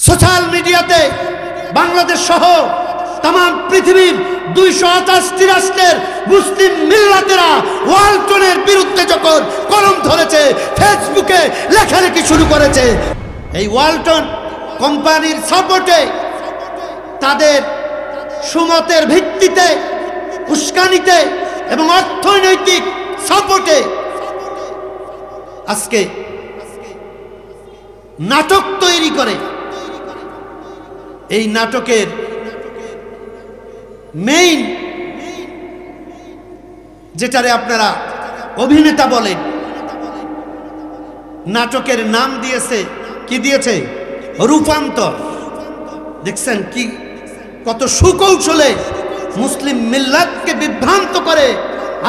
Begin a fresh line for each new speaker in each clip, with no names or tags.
Social মিডিয়াতে বাংলাদেশ সহ তাম পৃথিবীর 228টি রাষ্ট্রের মুসলিম মিল্লাতেরা ওয়ালটনের বিরুদ্ধে যখন কলম ধরেছে, ফেসবুকে লেখালেখি শুরু করেছে, এই ওয়ালটন কোম্পানির সাপোর্টে, তাদের সুমতের ভিত্তিতে, উস্কানিতে এবং অর্থনৈতিক সাপোর্টে আজকে নাটক তৈরি করে। এই নাটকের মেইন যেটারে আপনারা অভিনেতা বলেন, নাটকের নাম দিয়েছে, কি দিয়েছে? রূপান্তর। দেখছেন কি কত সুকৌশলে মুসলিম মিল্লাতকে বিভ্রান্ত করে,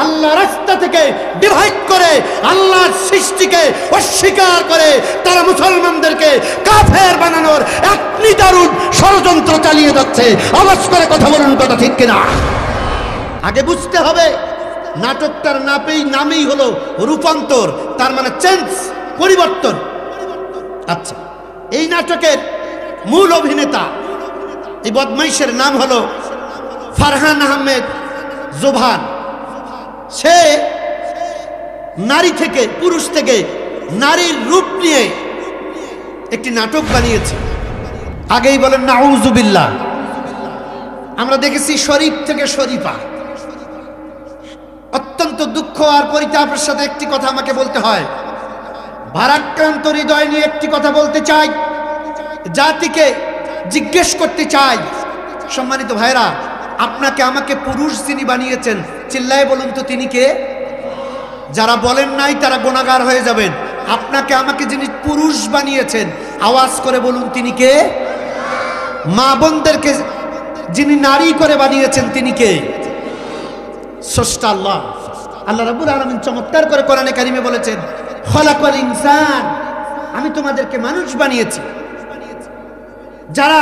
আল্লাহ রাস্তা থেকে ডিভাইড করে, আল্লাহর সৃষ্টিকে অস্বীকার করে তারা মুসলমানদেরকে কাফের বানানোর এক নিদারুণ ষড়যন্ত্র চালিয়ে যাচ্ছে। আওয়াজ করে কথা বলুন, কথা ঠিক কিনা? আগে বুঝতে হবে নাটকটার নামেই হলো রূপান্তর, তার মানে চেঞ্জ, পরিবর্তন। আচ্ছা, এই নাটকের মূল অভিনেতা, এই বদমাইশের নাম হলো ফারহান আহমেদ জোভান। সে নারী থেকে, পুরুষ থেকে নারীর রূপ নিয়ে একটি নাটক বানিয়েছে। আগেই বলেন নাউজুবিল্লাহ। আমরা দেখেছি শরীফ থেকে শরীফা। অত্যন্ত দুঃখ আর পরিতাপের সাথে একটি কথা আমাকে বলতে হয়, ভারাক্রান্ত হৃদয় নিয়ে একটি কথা বলতে চাই, জাতিকে জিজ্ঞেস করতে চাই। সম্মানিত ভাইরা, আপনাকে আমাকে পুরুষ যিনি বানিয়েছেন, চিল্লায় বলুন তো তিনি কে? যারা বলেন নাই তারা গুনাহগার হয়ে যাবেন। আপনাকে আমাকে যিনি পুরুষ বানিয়েছেন, আওয়াজ করে বলুন তিনি কে? মা বোনদেরকে যিনি নারী করে বানিয়েছেন তিনি কে? স্রষ্টা আল্লাহ। আল্লাহ রাব্বুল আলামিন চমৎকার করে কোরআনে কারিমে বলেছেন, খলাকাল ইনসান, আমি তোমাদেরকে মানুষ বানিয়েছি। যারা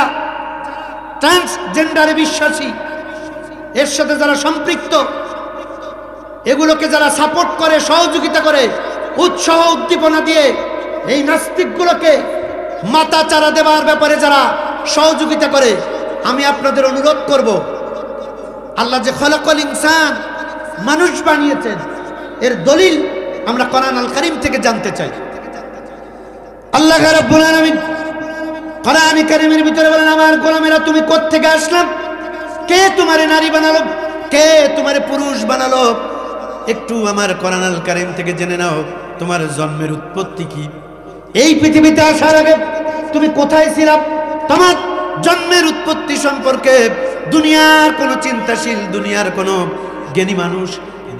ট্রান্সজেন্ডারে বিশ্বাসী, এর সাথে যারা সম্পৃক্ত, এগুলোকে যারা সাপোর্ট করে, সহযোগিতা করে, উৎসাহ উদ্দীপনা দিয়ে এই নাস্তিকগুলোকে মাথা চারা দেওয়ার ব্যাপারে যারা সহযোগিতা করে, আমি আপনাদের অনুরোধ করব, আল্লাহ যে খলাকাল ইনসান, মানুষ বানিয়েছেন, এর দলিল আমরা কোরআন আল কারীম থেকে জানতে চাই। আল্লাহ রাব্বুল আলামিন কোরআন কারীমের ভিতরে বলেন, আমার গোলামেরা তুমি কোত্থেকে আসলাম? কে তোমারে নারী বানালো? কে তোমারে পুরুষ বানালো? একটু আমার কোরআন আল কারীম থেকে জেনে নাও, তোমার জন্মের উৎপত্তি কি? এই পৃথিবীতে আসার আগে তুমি কোথায় ছিলা? তোমার জন্মের উৎপত্তি সম্পর্কে দুনিয়ার কোনো চিন্তাশীল, দুনিয়ার কোনো জ্ঞানী মানুষ,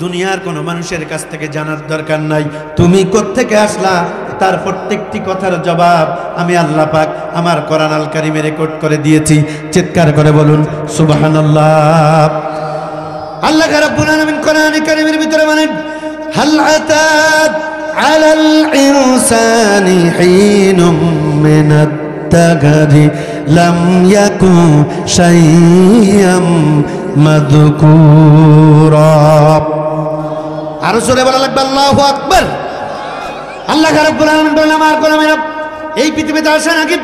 দুনিয়ার কোনো মানুষের কাছ থেকে জানার দরকার নাই। তুমি কোত্থেকে আসলা তার প্রত্যেকটি কথার জবাব আমি আল্লাহ পাক আমার কোরআন আল কারীমে রেকর্ড করে দিয়েছি। চিৎকার করে বলুন সুবহানাল্লাহ। আল্লাহ রাব্বুল আলামিন কোরআন কারীমের ভিতরে বলেন, হাল আতাত আলাল ইনসানি হিনুম মিনাদ দাহরি লাম ইয়াকু শাইয়াম মাযকুরা। আরো জোরে বলা লাগবে আল্লাহু আকবার। আল্লাহ রাব্বুল আলামিন বলেন, আমার গোলামেরা, এই পৃথিবীতে আসার আগে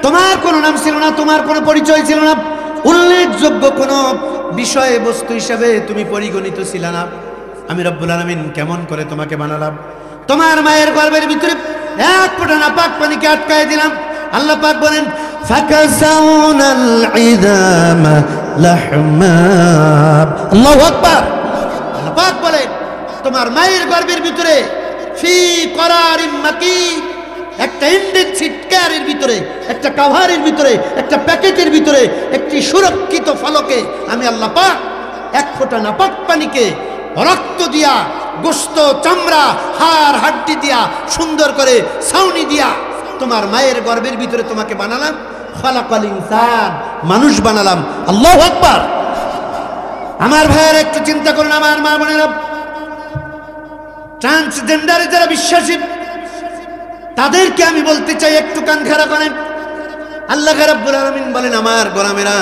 তোমার কোনো নাম ছিল না, তোমার কোনো পরিচয় ছিল না, উল্লেখযোগ্য কোনো বিষয় বস্তু হিসাবে তুমি পরিগণিত ছিল না। আমি রব্বুল আলামিন কেমন করে তোমাকে বানালাম? তোমার মায়ের গর্ভের ভিতরে এক ফোঁটা নাপাক পানিকে আটকায় দিলাম। আল্লাহ পাক বলেন, ফাকাসাউনাল ইযামা লাহমা। আল্লাহু আকবার। আল্লাহ পাক বলেন, তোমার মায়ের গর্ভের ভিতরে ফি করারিম মাকিন, একটা ইনডেন্সিড কেয়ারের ভিতরে, একটা কাভারের ভিতরে, একটা প্যাকেটের ভিতরে, একটি সুরক্ষিত ফলকে আমি আল্লাহ পাক এক ফোঁটা নাপাক পানিকে রক্ত দিয়া, গোশত, চামড়া, হাড় হাড্ডি দিয়া, সুন্দর করে ছাউনি দিয়া তোমার মায়ের গর্ভের ভিতরে তোমাকে বানালাম। খলাকাল ইনসান, মানুষ বানালাম। আল্লাহু আকবার। আমার ভাইয়ের একটু চিন্তা করুন, আমার মা বোনেরা, ট্রান্সজেন্ডারে যারা বিশ্বাসী তাদেরকে আমি বলতে চাই, একটু কান খাড়া করেন। আল্লাহ রাব্বুল আলামিন বলেন, আমার গোলামেরা,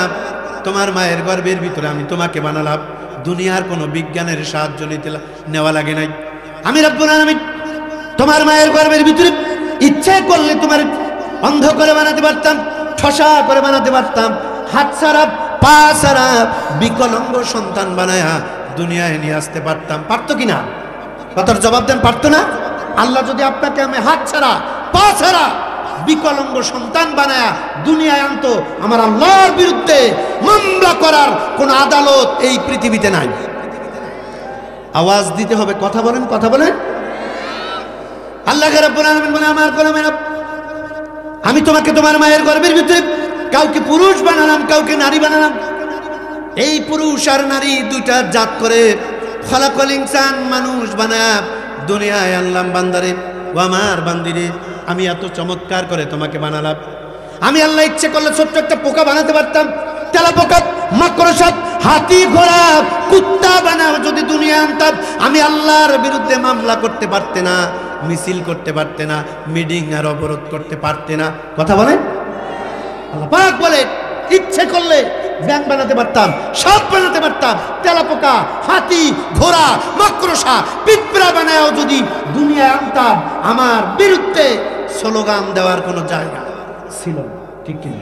তোমার মায়ের গর্ভের ভিতরে আমি তোমাকে বানালাম, দুনিয়ার কোনো বিজ্ঞানের সাহায্য নেওয়া লাগে নাই। আমি রব্বুল আলামিন তোমার মায়ের গর্ভের ভিতরে ইচ্ছে করলে তোমার অন্ধ করে বানাতে পারতাম, ঠসা করে বানাতে পারতাম, হাত ছাড়া পা ছাড়া বিকলাঙ্গ সন্তান বানায়া দুনিয়ায় নিয়ে আসতে পারতাম। পারতো কিনা? কথার জবাব দেন, পারতো না? আল্লাহ যদি আপনাকে আমি হাত ছাড়া পা ছাড়া বিকলাঙ্গ সন্তান বানায়া দুনিয়ায় আনতো, আমার আল্লাহর বিরুদ্ধে মামলা করার কোন আদালত এই পৃথিবীতে নাই। আওয়াজ দিতে হবে, কথা বলেন, কথা বলেন। আল্লাহ রাব্বুল আলামিন বলে, আমার গোলামেরা, আমি তোমাকে তোমার মায়ের গর্ভের ভিতরে কাউকে পুরুষ বানালাম, কাউকে নারী বানালাম। এই পুরুষ আর নারী দুইটা জাত করে খলাকল ইনসান, মানুষ বানায়া দুনিয়ায় আনলাম। বান্দারে, ও আমার বান্দিরে, আমি এত চমৎকার করে তোমাকে বানালাম। আমি আল্লাহ ইচ্ছে করলে ছোট্ট একটা পোকা বানাতে পারতাম, তেলা পোকা, মাকড়সা, হাতি, ঘোড়া, কুত্তা বানাও যদি দুনিয়া আনতাম, আমি আল্লাহর বিরুদ্ধে মামলা করতে পারতে না, মিছিল করতে পারতে না, মিটিং আর অবরোধ করতে পারতে না। কথা বলেন। আল্লাহ পাক বলে, ইচ্ছে করলে ব্যাং বানাতে পারতাম, সাপ বানাতে পারতাম, তেলাপোকা, হাতি, ঘোড়া, মাকড়সা, পিঁপড়া বানায়ও যদি দুনিয়ায় আনতাম, আমার বিরুদ্ধে স্লোগান দেওয়ার কোনো জায়গা ছিল না। ঠিক কিনা?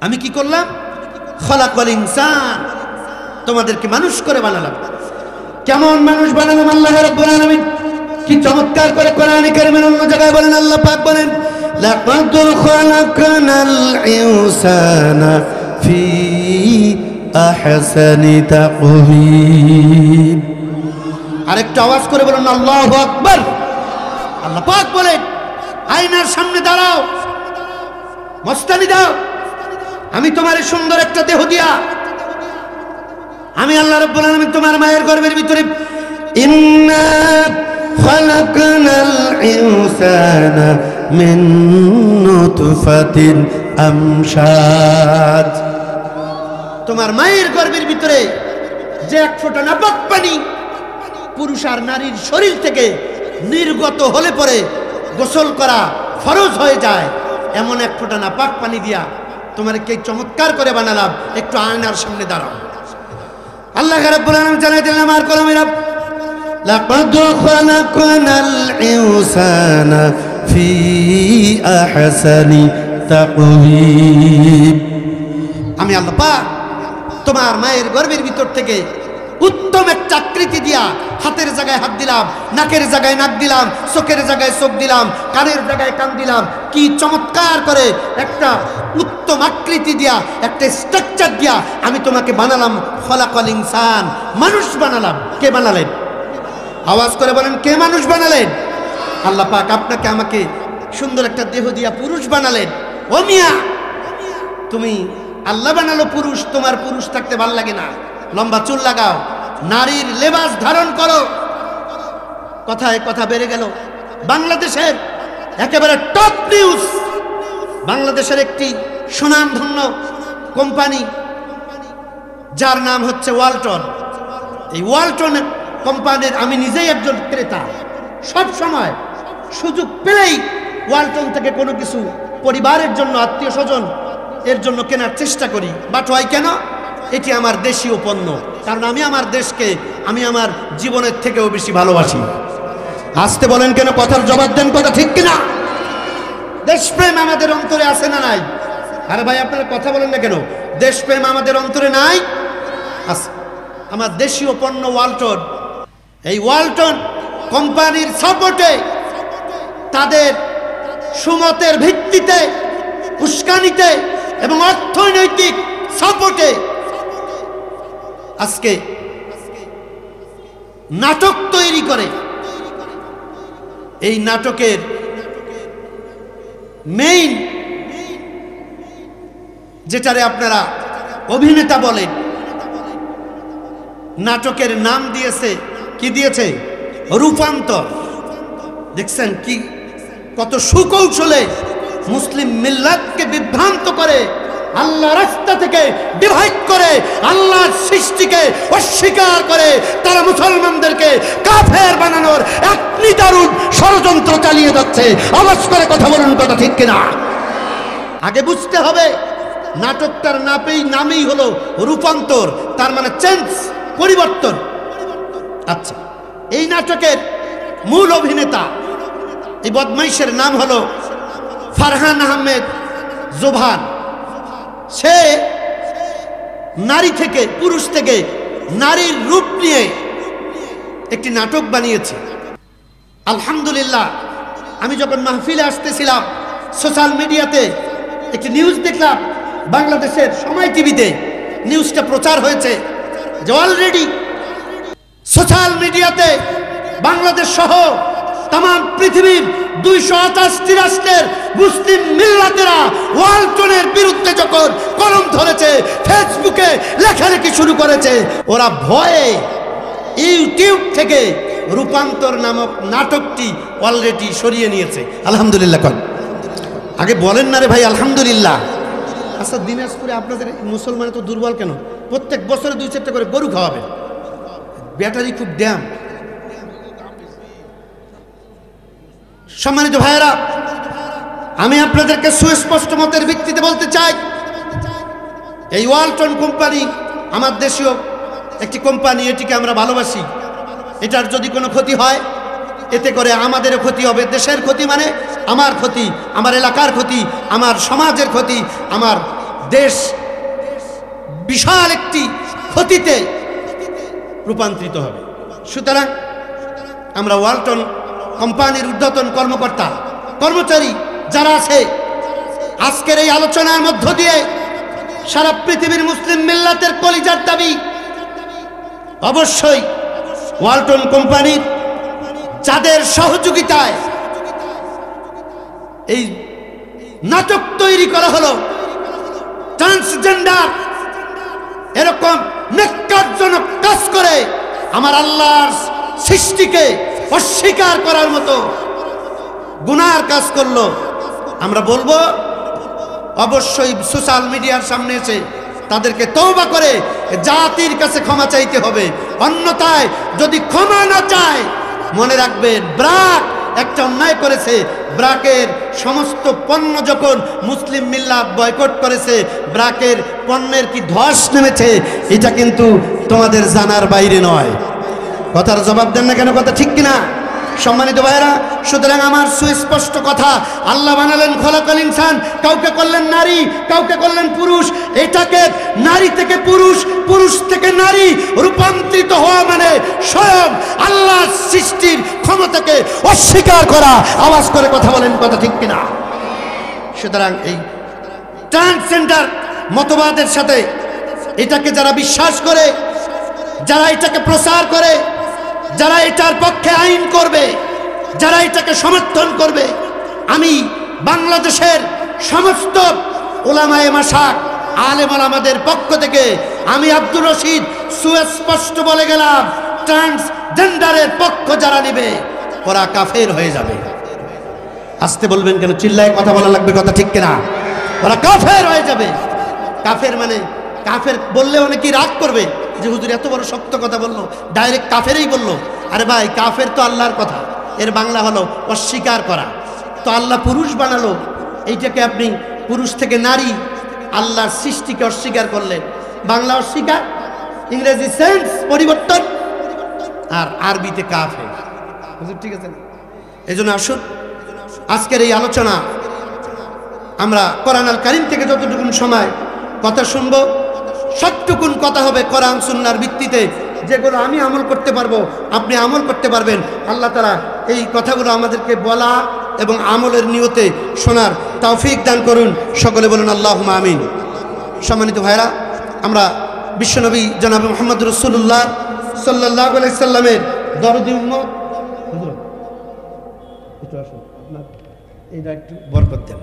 আমি কি করলাম? খলাকল ইনসান, তোমাদেরকে মানুষ করে বানালাম। কেমন মানুষ বানালাম? আল্লাহ রাব্বুল আলামিন কি চমৎকার করে কোরআনে কারিমের অন্য জায়গায় বলেন। আল্লাহ পাক বলেন, লাকাদ খালাকনাল ইনসানা ফি আহসানি তাকওয়িম। আরেকটু আওয়াজ করে বলুন আল্লাহু আকবার। আল্লাহ পাক বলেন, আয়নার সামনে দাঁড়াও, মস্তানি দাও, আমি তোমার সুন্দর একটা দেহ দিয়া, আমি আল্লাহ রাব্বুল আলামিন তোমার মায়ের গর্ভের ভিতরে ইন্না খালাকনাল ইনসানা মিন নুতফাতিন আমশাজ। তোমার মায়ের গর্ভের ভিতরে যে এক ফোঁটা নাপাক পানি পুরুষ আর নারীর শরীর থেকে নির্গত হলে পরে গোসল করা ফরজ হয়ে যায়, এমন এক ফোঁটা নাপাক পানি দিয়া তোমার কে চমৎকার করে বানালাম। একটু আয়নার সামনে দাঁড়াও। আল্লাহ রাব্বুল আলামিন জানাই দিলেন, আমার গোলামেরা, লাকাদ খালাকনাল ইনসানা ফি আহসানি তাকওয়িম। আমি আল্লাহ পাক তোমার মায়ের গর্ভের ভিতর থেকে উত্তম একটা আকৃতি দিয়া হাতের জায়গায় হাত দিলাম, নাকের জায়গায় নাক দিলাম, চোখের জায়গায় চোখ দিলাম, কানের জায়গায় কান দিলাম। কি চমৎকার করে একটা উত্তম আকৃতি দিয়া, একটা স্ট্রাকচার দিয়া আমি তোমাকে বানালাম। খলাকল ইনসান, মানুষ বানালাম। কে বানালেন? আওয়াজ করে বলেন, কে মানুষ বানালেন? আল্লাহ পাক আপনাকে আমাকে সুন্দর একটা দেহ দিয়া পুরুষ বানালেন। ও মিয়া, তুমি আল্লাহ বানালো পুরুষ, তোমার পুরুষ থাকতে ভাল লাগে না, লম্বা চুল লাগাও, নারীর লেবাস ধারণ করো। কথায় কথা বেড়ে গেল। বাংলাদেশের একেবারে টপ নিউজ, বাংলাদেশের একটি সুনামধন্য কোম্পানি যার নাম হচ্ছে ওয়ালটন। এই ওয়ালটন কোম্পানির আমি নিজেই একজন ক্রেতা। সব সময় সুযোগ পেলেই ওয়ালটন থেকে কোনো কিছু পরিবারের জন্য, আত্মীয় স্বজন এর জন্য কেনার চেষ্টা করি। বাট হয় কেন? এটি আমার দেশীয় পণ্য, কারণ আমি আমার দেশকে আমি আমার জীবনের থেকেও বেশি ভালোবাসি। আসতে বলেন কেন? কথার জবাব দেন, কথা ঠিক কিনা? দেশপ্রেম আমাদের অন্তরে আছে না নাই? আরে ভাই, আপনারা কথা বলেন না কেন? দেশপ্রেম আমাদের অন্তরে নাই? আছে। আমার দেশীয় পণ্য ওয়ালটন, এই ওয়ালটন কোম্পানির সাপোর্টে, তাদের সুমতের ভিত্তিতে, উস্কানিতে এবং অর্থনৈতিক সাপোর্টে আজকে নাটক তৈরি করে। এই নাটকের মেইন যেটারে আপনারা অভিনেতা বলেন, নাটকের নাম দিয়েছে, কি দিয়েছে? রূপান্তর। দেখছেন কি কত সুকৌশলে মুসলিম মিল্লাতকে বিভ্রান্ত করে, আল্লাহ রাস্তা থেকে ডিভাইড করে, আল্লাহর সৃষ্টিকে অস্বীকার করে তারা মুসলমানদেরকে কাফের বানানোর এক নিদারুণ ষড়যন্ত্র চালিয়ে যাচ্ছে। আওয়াজ করে কথা বলুন, কথা ঠিক কিনা? আগে বুঝতে হবে নাটকটার নামেই হলো রূপান্তর, তার মানে চেঞ্জ, পরিবর্তন। আচ্ছা, এই নাটকের মূল অভিনেতা, এই বদমাইশের নাম হলো ফারহান আহমেদ জোভান, সে নারী থেকে, পুরুষ থেকে নারীর রূপ নিয়ে একটি নাটক বানিয়েছে। আলহামদুলিল্লাহ, আমি যখন মাহফিলে আসতেছিলাম সোশ্যাল মিডিয়াতে একটি নিউজ দেখলাম, বাংলাদেশের সময় টিভিতে নিউজটা প্রচার হয়েছে যে অলরেডি সোশ্যাল মিডিয়াতে বাংলাদেশ সহ তাম পৃথিবীর 228টি রাষ্ট্রের মুসলিম মিল্লাতেরা ওয়ালটনের বিরুদ্ধে যখন কলম ধরেছে, ফেসবুকে লেখালেখি শুরু করেছে, ওরা ভয়ে ইউটিউব থেকে রূপান্তর নামক নাটকটি অলরেডি সরিয়ে নিয়েছে। আলহামদুলিল্লাহ। আগে বলেন না রে ভাই আলহামদুলিল্লাহ। আচ্ছা, দিনাজপুরে আপনাদের মুসলমান তো দুর্বল কেন? প্রত্যেক বছরে 2-4টা করে গরু খাওয়াবেন, ব্যাটারি খুব ড্যাম। সম্মানিত ভাইয়েরা, আমি আপনাদেরকে সুস্পষ্ট মতের ভিত্তিতে বলতে চাই, এই ওয়ালটন কোম্পানি আমার দেশীয় একটি কোম্পানি, এটিকে আমরা ভালোবাসি। এটার যদি কোনো ক্ষতি হয়, এতে করে আমাদেরও ক্ষতি হবে। দেশের ক্ষতি মানে আমার ক্ষতি, আমার এলাকার ক্ষতি, আমার সমাজের ক্ষতি, আমার দেশ বিশাল একটি ক্ষতিতে রূপান্তরিত হবে। সুতরাং আমরা ওয়ালটন কোম্পানির ঊর্ধ্বতন কর্মকর্তা কর্মচারী যারা আছে, আজকের এই আলোচনার মধ্য দিয়ে সারা পৃথিবীর মুসলিম মিল্লাতের কলিজার দাবি অবশ্যই ওয়ালটন কোম্পানির যাদের সহযোগিতায় এই নাটক তৈরি করা হলো, ট্রান্সজেন্ডার এরকম ন্যাক্কারজনক কাজ করে আমার আল্লাহর সৃষ্টিকে অস্বীকার করার মতো গুনার কাজ করলো, আমরা বলবো অবশ্যই সোশ্যাল মিডিয়ার সামনে এসে তাদেরকে তওবা করে জাতির কাছে ক্ষমা চাইতে হবে। অন্যথায় যদি ক্ষমা না চায়, মনে রাখবেন ব্র্যাক একটা অন্যায় করেছে। ব্র্যাকের সমস্ত পণ্য যখন মুসলিম মিল্লাত বয়কট করেছে, ব্র্যাকের পণ্যের কি ধস নেমেছে, এটা কিন্তু তোমাদের জানার বাইরে নয়। কথার জবাব দেন না কেন? কথা ঠিক কিনা সম্মানিত ভাইরা? সুতরাং আমার সুস্পষ্ট কথা, আল্লাহ বানালেন খলাকাল ইনসান, কাউকে করলেন নারী, কাউকে করলেন পুরুষ। এটাকে নারী থেকে পুরুষ, পুরুষ থেকে নারী রূপান্তরিত হওয়া মানে স্বয়ং আল্লাহর সৃষ্টির ক্ষমতাকে অস্বীকার করা। আওয়াজ করে কথা বলেন, কথা ঠিক কিনা? সুতরাং এই ট্রান্সজেন্ডার মতবাদের সাথে এটাকে যারা বিশ্বাস করে, যারা এটাকে প্রচার করে, যারা এটার পক্ষে আইন করবে, যারা এটাকে সমর্থন করবে, আমি বাংলাদেশের সমস্ত উলামায়ে মাশায়েখ আলেম ওলামাদের পক্ষ থেকে আমি আব্দুর রশিদ সুস্পষ্ট বলে গেলাম, ট্রান্সজেন্ডারের পক্ষ যারা নেবে ওরা কাফের হয়ে যাবে। আসতে বলবেন কেন? চিল্লায় কথা বলা লাগবে, কথা ঠিক কিনা? ওরা কাফের হয়ে যাবে। কাফের মানে, কাফের বললে অনেকেই রাগ করবে যে হুজুর এত বড় শক্ত কথা বললো, ডাইরেক্ট কাফেরই বললো। আরে ভাই, কাফের তো আল্লাহর কথা, এর বাংলা হলো অস্বীকার করা। তো আল্লাহ পুরুষ বানালো, এইটাকে আপনি পুরুষ থেকে নারী, আল্লাহর সৃষ্টিকে অস্বীকার করলেন। বাংলা অস্বীকার, ইংরেজি সেন্স পরিবর্তন, আর আরবিতে কাফের। হুজুর ঠিক আছে? এই জন্য আসুন আজকের এই আলোচনা আমরা কোরআন আল কারীম থেকে যতটুকুন সময় কথা শুনবো, সবটুকুন কথা হবে কোরআন সুন্নাহর ভিত্তিতে, যেগুলো আমি আমল করতে পারবো, আপনি আমল করতে পারবেন। আল্লাহ তাআলা এই কথাগুলো আমাদেরকে বলা এবং আমলের নিয়তে শোনার তৌফিক দান করুন। সকলে বলুন আল্লাহুম্মা আমিন। সম্মানিত ভাইরা, আমরা বিশ্বনবী জনাব মুহাম্মদ রাসূলুল্লাহ সাল্লাল্লাহু আলাইহি সাল্লামের দরদি উম্মত, একটু আসুন, আপনার এইটা একটু বরকত দেন।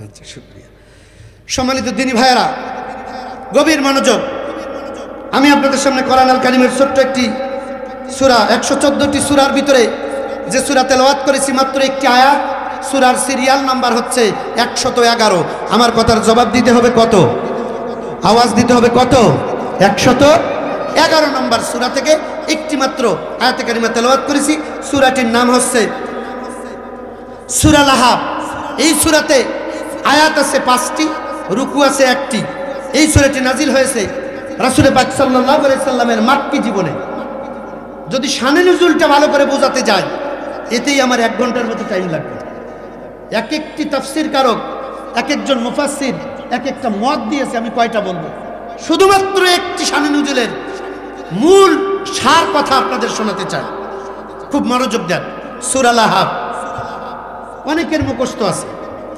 আচ্ছা, শুকরিয়া। সম্মানিত দিনী ভাইয়েরা, গভীর মনোযোগ। আমি আপনাদের সামনে কোরআন আল কারীমের ছোট্ট একটি সূরা, 114টি সূরার ভিতরে যে সূরা তেলাওয়াত করেছি মাত্র একটি আয়াত, সূরার সিরিয়াল নাম্বার হচ্ছে 111। আমার কথার জবাব দিতে হবে কত? আওয়াজ দিতে হবে কত? 111 নম্বর সূরা থেকে একটি মাত্র আয়াতে কারিমা তেলাওয়াত করেছি। সূরাটির নাম হচ্ছে সূরা লাহাব। এই সূরাতে আয়াত আছে 5টি, রুকু আছে 1টি। এই সূরাটি নাজিল হয়েছে রাসূল পাক সাল্লাল্লাহু আলাইহি সাল্লামের মাক্কি জীবনে। যদি শানে নুজুলটা ভালো করে বোঝাতে যাই, এতেই আমার 1 ঘন্টার মতো টাইম লাগবে। এক একটি তাফসীর কারক, এক একজন মুফাসসির এক একটা মত দিয়েছে। আমি কয়টা বলবো? শুধুমাত্র একটি শানে নুজুলের মূল সার কথা আপনাদের শোনাতে চাই, খুব মনোযোগ দেন। সূরা লাহাব অনেকের মুখস্থ আছে,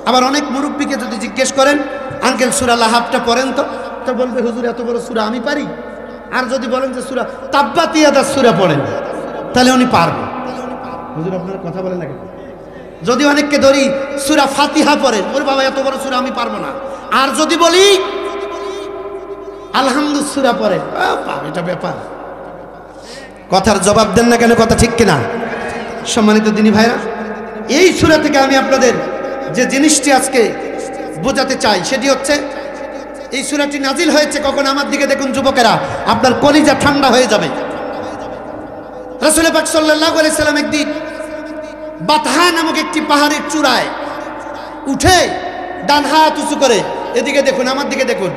আবার অনেক মুরব্বীকে যদি জিজ্ঞেস করেন আঙ্কেল সূরা লাহাবটা পড়েন তো বলবে হুজুর এত বড় সূরা আমি পারি। আর যদি বলেন যে সূরা তাব্বাত ইয়াদাস সূরা পড়েন, তাহলে উনি পারবে। হুজুর আপনারা কথা বলেন না কেন? যদি অনেককে ধরি সূরা ফাতিহা পড়েন, ওরে বাবা এত বড় সূরা আমি পারবো না। আর যদি বলি আলহামদুলিল্লাহ সূরা পড়েন, এটা ব্যাপার। কথার জবাব দেন না কেন? কথা ঠিক কিনা? সম্মানিত দিনী ভাইরা, এই সূরা থেকে আমি আপনাদের যে জিনিসটি আজকে বোঝাতে চাই সেটি হচ্ছে, এই সূরাটি নাজিল হয়েছে কখন? আমার দিকে দেখুন যুবকেরা, আপনার কলিজা ঠান্ডা হয়ে যাবে। রাসূল পাক সাল্লাল্লাহু আলাইহি সাল্লাম একদিন বাতহা নামক একটি পাহাড়ের চূড়ায় উঠে ডান হাত উঁচু করে, এদিকে দেখুন আমার দিকে দেখুন,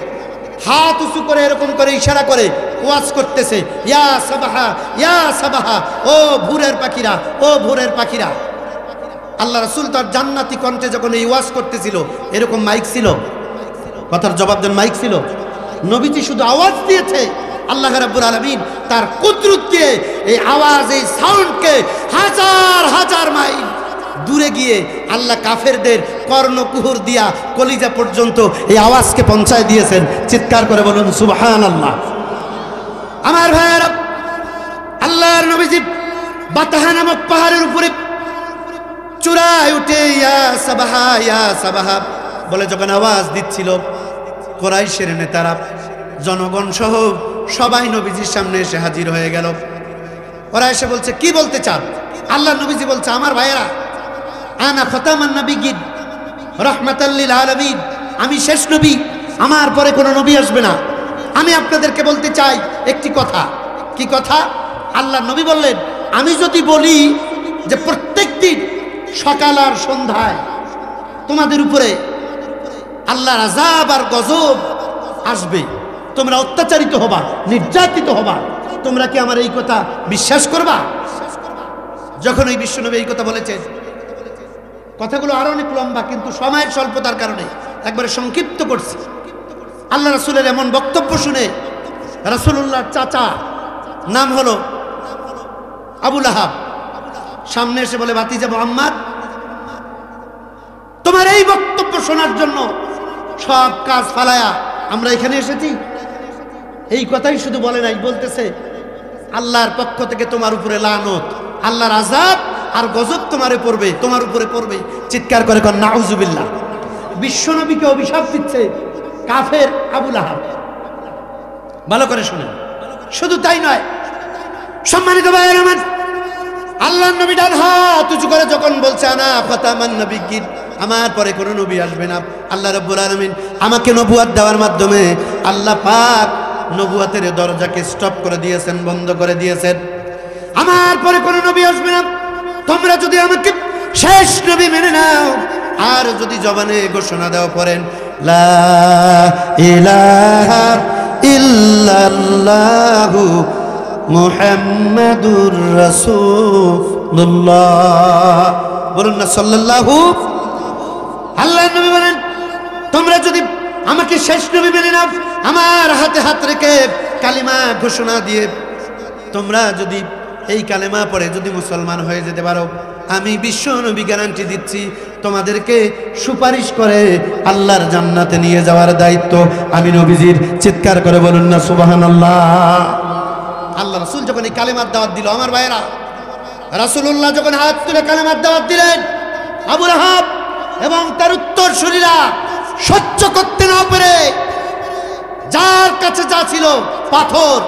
হাত উঁচু করে এরকম করে ইশারা করে ওয়াজ করতেছে, ইয়া সাবাহা ইয়া সাবাহা, ও ভোরের পাখিরা, ও ভোরের পাখিরা। আল্লাহ রাসূল তার জান্নাতি কণ্ঠে যখন এই ওয়াজ করতেছিল, এরকম মাইক ছিল? কথার জবাব দেন, মাইক ছিল? নবীজি শুধু আওয়াজ দিয়েছে, আল্লাহ রাব্বুল আলামিন তার কুদরত দিয়ে এই আওয়াজ, এই সাউন্ডকে হাজার হাজার মাইল দূরে গিয়ে আল্লাহ কাফেরদের কর্ণকুহুর দিয়া কলিজা পর্যন্ত এই আওয়াজকে পৌঁছায় দিয়েছেন। চিৎকার করে বলুন সুবহানাল্লাহ। আমার ভাইয়েরা, আল্লাহর নবীজি বাতাহা নামক পাহাড়ের উপরে চূড়ায় উঠে ইয়া সাবাহা ইয়া সাবাহা বলে যখন আওয়াজ দিচ্ছিল, কুরাইশের নেতারা, জনগণ সহ সবাই নবীজির সামনে এসে হাজির হয়ে গেল। ওরা এসে বলছে, কি বলতে চান? আল্লাহ নবীজি বলছে, আমার ভাইয়েরা, আনা খতামান নবিয়্যিন রাহমাতাল লিল আলামিন, আমি শেষ নবী, আমার পরে কোনো নবী আসবে না। আমি আপনাদেরকে বলতে চাই একটি কথা। কি কথা? আল্লাহ নবী বললেন, আমি যদি বলি যে প্রত্যেকদিন সকাল আর সন্ধ্যায় তোমাদের উপরে আল্লাহর আযাব আর গজব আসবে, তোমরা অত্যাচারিত হবা, নির্যাতিত হবা, তোমরা কি আমার এই কথা বিশ্বাস করবা? যখন ওই বিশ্বনবী এই কথা বলেছেন, কথাগুলো আরো অনেক লম্বা, কিন্তু সময়ের স্বল্পতার কারণে একবারে সংক্ষিপ্ত করছি। আল্লাহ রাসূলের এমন বক্তব্য শুনে রাসূলুল্লাহর চাচা, নাম হলো আবু লাহাব, সামনে এসে বলে, ভাতিজা মুহাম্মদ, তোমার এই বক্তব্য শোনার জন্য সব কাজ ফালায়া আমরা এখানে এসেছি। এই কথাই শুধু বলে নাই, বলতেছে আল্লাহর পক্ষ থেকে তোমার উপরে লানত, আল্লাহর আযাব আর গজব তোমারে পড়বে, তোমার উপরে পড়বে। চিৎকার করে কর নাউজুবিল্লাহ। বিশ্বনবীকে অভিশাপ দিচ্ছে কাফের আবু লাহাব। ভালো করে শুনেন। শুধু তাই নয়, সম্মানিত ভাইয়েরা আমার, আল্লাহর নবী ডান হাত উঁচু করে যখন বলছে, আনা খতামান নবিয়্যিন, আমার পরে কোনো নবী আসবে না। আল্লাহ রাব্বুল আলামিন আমাকে নবুয়ত দেওয়ার মাধ্যমে আল্লাহ পাক নবুয়তের দরজাকে স্টপ করে দিয়েছেন, বন্ধ করে দিয়েছেন। আমার পরে কোনো নবী আসবে না। তোমরা যদি আমাকে শেষ নবী মেনে নাও, আর যদি জবানে ঘোষণা দাও করেন লা ইলাহা ইল্লাল্লাহু মুহাম্মাদুর রাসূলুল্লাহ, বলুন না সাল্লাল্লাহু। আল্লাহর নবী বলেন, তোমরা যদি আমাকে শেষ নবী মেনে নাও, আমার হাতে হাত রেখে কালিমা ঘোষণা দিয়ে তোমরা যদি এই কালেমা পড়ে যদি মুসলমান হয়ে যেতে পারো, আমি বিশ্ব নবী গ্যারান্টি দিচ্ছি তোমাদেরকে সুপারিশ করে আল্লাহর জান্নাতে নিয়ে যাওয়ার দায়িত্ব আমি নবীজির। চিৎকার করে বলুন না সুবহানাল্লাহ। আল্লাহ রাসূল যখন এই কালেমার দাওয়াত দিল, আমার ভাইয়েরা, রাসূলুল্লাহ যখন হাত তুলে কালেমার দাওয়াত দিলেন, আবু লাহাব এবং তার উত্তরসূরিরা সহ্য করতে না পেরে যার কাছে যা ছিল পাথর,